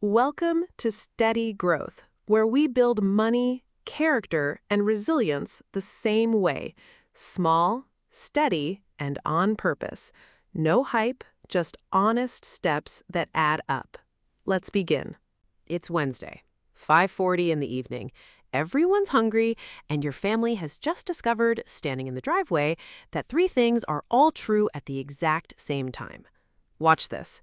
Welcome to Steady Growth, where we build money, character, and resilience the same way. Small, steady, and on purpose. No hype, just honest steps that add up. Let's begin. It's Wednesday, 5:40 in the evening. Everyone's hungry, and your family has just discovered, standing in the driveway, that three things are all true at the exact same time. Watch this.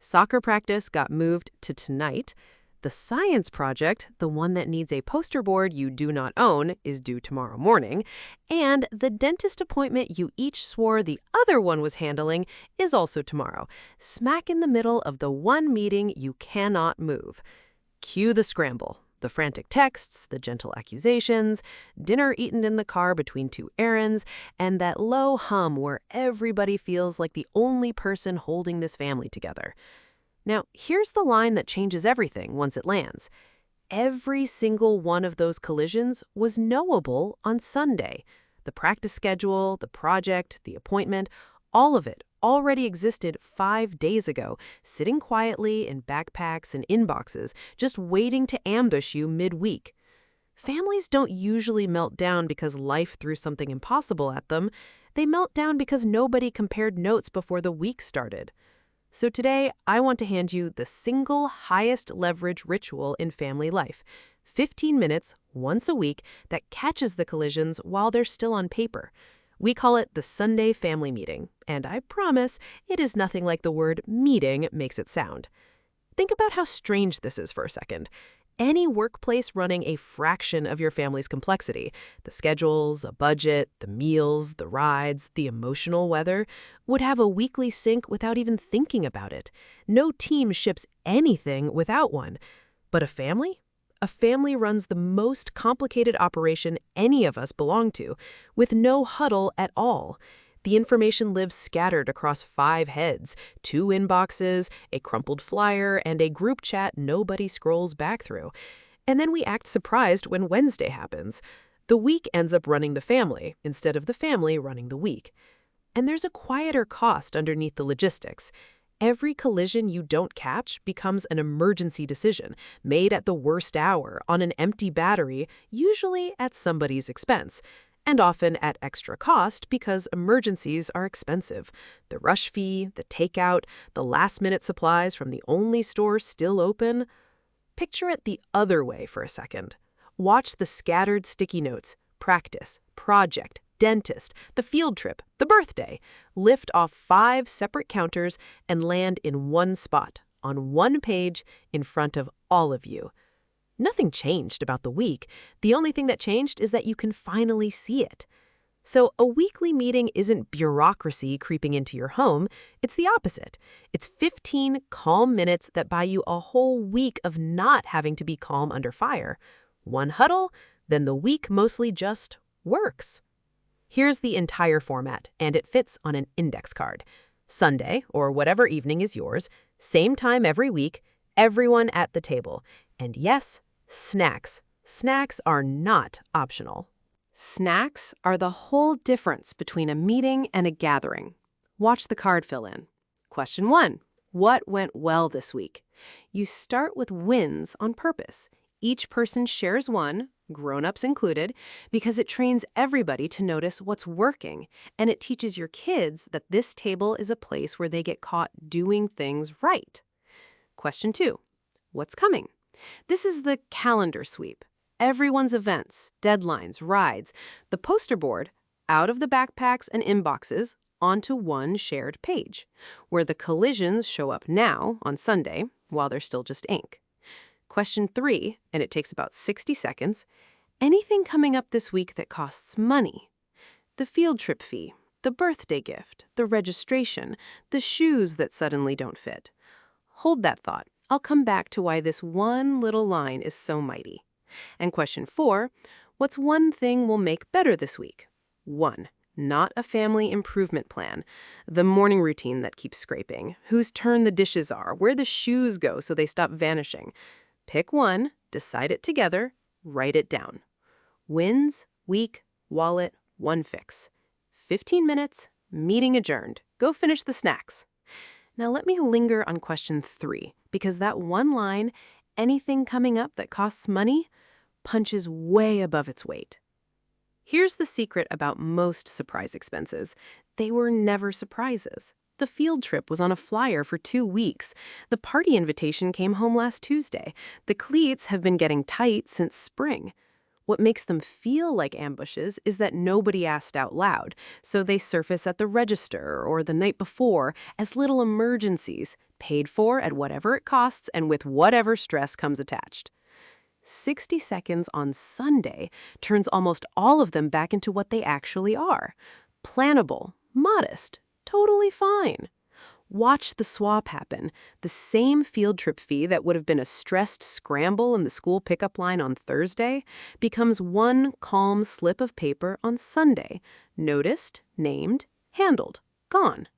Soccer practice got moved to tonight. The science project, the one that needs a poster board you do not own, is due tomorrow morning. And the dentist appointment you each swore the other one was handling is also tomorrow, smack in the middle of the one meeting you cannot move. Cue the scramble. The frantic texts, the gentle accusations, dinner eaten in the car between two errands, and that low hum where everybody feels like the only person holding this family together. Now, here's the line that changes everything once it lands. Every single one of those collisions was knowable on Sunday. The practice schedule, the project, the appointment, all of it already existed 5 days ago, sitting quietly in backpacks and inboxes, just waiting to ambush you midweek. Families don't usually melt down because life threw something impossible at them. They melt down because nobody compared notes before the week started. So today, I want to hand you the single highest leverage ritual in family life. 15 minutes, once a week, that catches the collisions while they're still on paper. We call it the Sunday family meeting, and I promise it is nothing like the word meeting makes it sound. Think about how strange this is for a second. Any workplace running a fraction of your family's complexity, the schedules, a budget, the meals, the rides, the emotional weather, would have a weekly sync without even thinking about it. No team ships anything without one. But a family? A family runs the most complicated operation any of us belong to, with no huddle at all. The information lives scattered across 5 heads, 2 inboxes, a crumpled flyer, and a group chat nobody scrolls back through. And then we act surprised when Wednesday happens. The week ends up running the family, instead of the family running the week. And there's a quieter cost underneath the logistics. Every collision you don't catch becomes an emergency decision, made at the worst hour, on an empty battery, usually at somebody's expense, and often at extra cost because emergencies are expensive. The rush fee, the takeout, the last-minute supplies from the only store still open. Picture it the other way for a second. Watch the scattered sticky notes, practice, project, dentist, the field trip, the birthday, lift off 5 separate counters and land in one spot, on one page, in front of all of you. Nothing changed about the week. The only thing that changed is that you can finally see it. So a weekly meeting isn't bureaucracy creeping into your home. It's the opposite. It's 15 calm minutes that buy you a whole week of not having to be calm under fire. One huddle, then the week mostly just works. Here's the entire format, and it fits on an index card. Sunday, or whatever evening is yours, same time every week, everyone at the table. And yes, snacks. Snacks are not optional. Snacks are the whole difference between a meeting and a gathering. Watch the card fill in. Question 1. What went well this week? You start with wins on purpose. Each person shares one, grown-ups included, because it trains everybody to notice what's working, and it teaches your kids that this table is a place where they get caught doing things right. Question 2. What's coming? This is the calendar sweep. Everyone's events, deadlines, rides, the poster board, out of the backpacks and inboxes, onto one shared page, where the collisions show up now, on Sunday, while they're still just ink. Question 3, and it takes about 60 seconds, anything coming up this week that costs money? The field trip fee, the birthday gift, the registration, the shoes that suddenly don't fit. Hold that thought. I'll come back to why this one little line is so mighty. And question 4, what's one thing we'll make better this week? 1. Not a family improvement plan. The morning routine that keeps scraping, whose turn the dishes are, where the shoes go so they stop vanishing. Pick one, decide it together, write it down. Wins, week, wallet, one fix. 15 minutes, meeting adjourned. Go finish the snacks. Now let me linger on question 3, because that one line, anything coming up that costs money, punches way above its weight. Here's the secret about most surprise expenses. They were never surprises. The field trip was on a flyer for 2 weeks. The party invitation came home last Tuesday. The cleats have been getting tight since spring. What makes them feel like ambushes is that nobody asked out loud, so they surface at the register or the night before as little emergencies, paid for at whatever it costs and with whatever stress comes attached. 60 seconds on Sunday turns almost all of them back into what they actually are. Plannable, modest, totally fine. Watch the swap happen. The same field trip fee that would have been a stressed scramble in the school pickup line on Thursday becomes one calm slip of paper on Sunday. Noticed, named, handled, gone.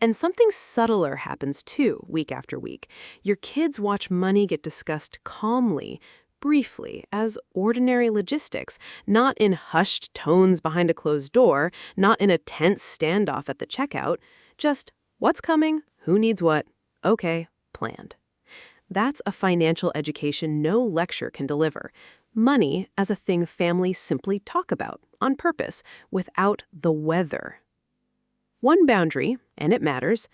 And something subtler happens too, week after week. Your kids watch money get discussed calmly, briefly, as ordinary logistics, not in hushed tones behind a closed door, not in a tense standoff at the checkout, just what's coming, who needs what, okay, planned. That's a financial education no lecture can deliver. Money as a thing families simply talk about, on purpose, without the weather. One boundary, and it matters.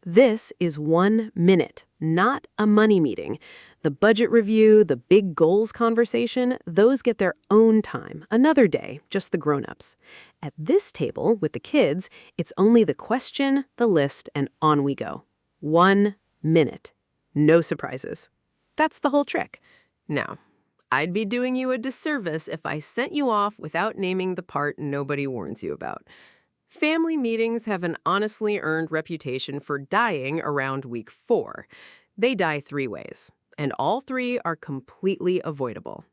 This is 1 minute, not a money meeting. The budget review, the big goals conversation, those get their own time, another day, just the grown-ups. At this table, with the kids, it's only the question, the list, and on we go. 1 minute. No surprises. That's the whole trick. Now, I'd be doing you a disservice if I sent you off without naming the part nobody warns you about. Family meetings have an honestly earned reputation for dying around week 4. They die 3 ways, and all 3 are completely avoidable.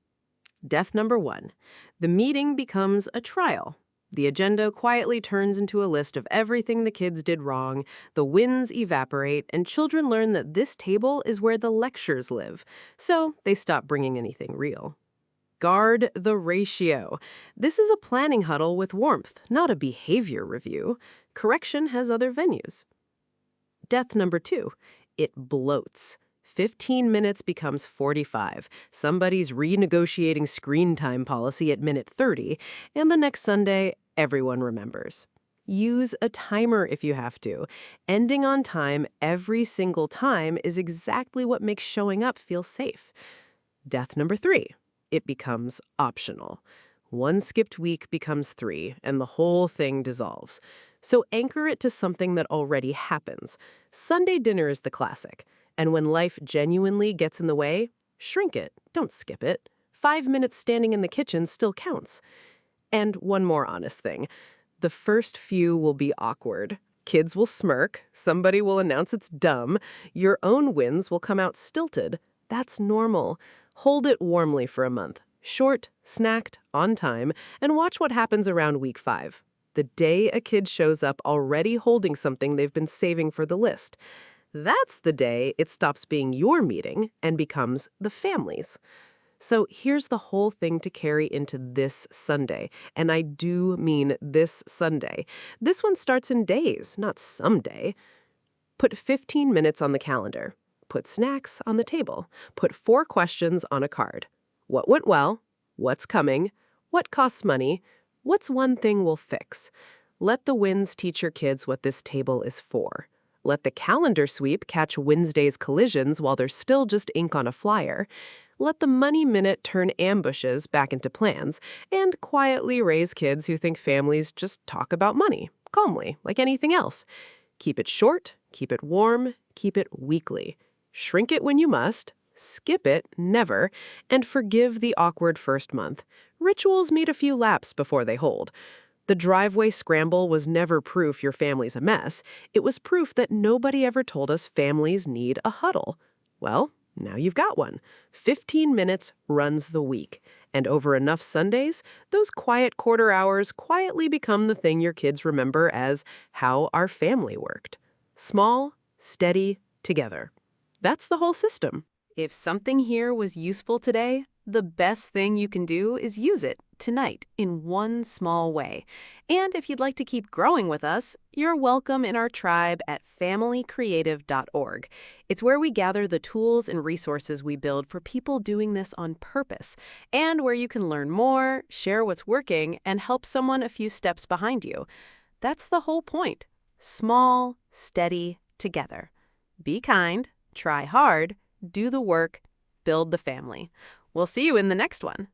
Death number 1. The meeting becomes a trial. The agenda quietly turns into a list of everything the kids did wrong, the wins evaporate, and children learn that this table is where the lectures live, so they stop bringing anything real. Guard the ratio. This is a planning huddle with warmth, not a behavior review. Correction has other venues. Death number 2. It bloats. 15 minutes becomes 45. Somebody's renegotiating screen time policy at minute 30, and the next Sunday, everyone remembers. Use a timer if you have to. Ending on time every single time is exactly what makes showing up feel safe. Death number 3. It becomes optional. 1 skipped week becomes 3, and the whole thing dissolves. So anchor it to something that already happens. Sunday dinner is the classic. And when life genuinely gets in the way, shrink it, don't skip it. 5 minutes standing in the kitchen still counts. And one more honest thing. The first few will be awkward. Kids will smirk, somebody will announce it's dumb, your own wins will come out stilted. That's normal. Hold it warmly for a month. Short, snacked, on time, and watch what happens around week 5. The day a kid shows up already holding something they've been saving for the list. That's the day it stops being your meeting and becomes the family's. So here's the whole thing to carry into this Sunday, and I do mean this Sunday. This one starts in days, not someday. Put 15 minutes on the calendar. Put snacks on the table. Put 4 questions on a card. What went well? What's coming? What costs money? What's one thing we'll fix? Let the wins teach your kids what this table is for. Let the calendar sweep catch Wednesday's collisions while there's still just ink on a flyer. Let the money minute turn ambushes back into plans, and quietly raise kids who think families just talk about money, calmly, like anything else. Keep it short, keep it warm, keep it weekly. Shrink it when you must, skip it never, and forgive the awkward first month. Rituals need a few laps before they hold. The driveway scramble was never proof your family's a mess. It was proof that nobody ever told us families need a huddle. Well, now you've got one. 15 minutes runs the week. And over enough Sundays, those quiet quarter hours quietly become the thing your kids remember as how our family worked. Small, steady, together. That's the whole system. If something here was useful today, the best thing you can do is use it tonight in one small way. And if you'd like to keep growing with us, you're welcome in our tribe at familycreative.org. It's where we gather the tools and resources we build for people doing this on purpose, and where you can learn more, share what's working, and help someone a few steps behind you. That's the whole point. Small, steady, together. Be kind, try hard, do the work, build the family. We'll see you in the next one.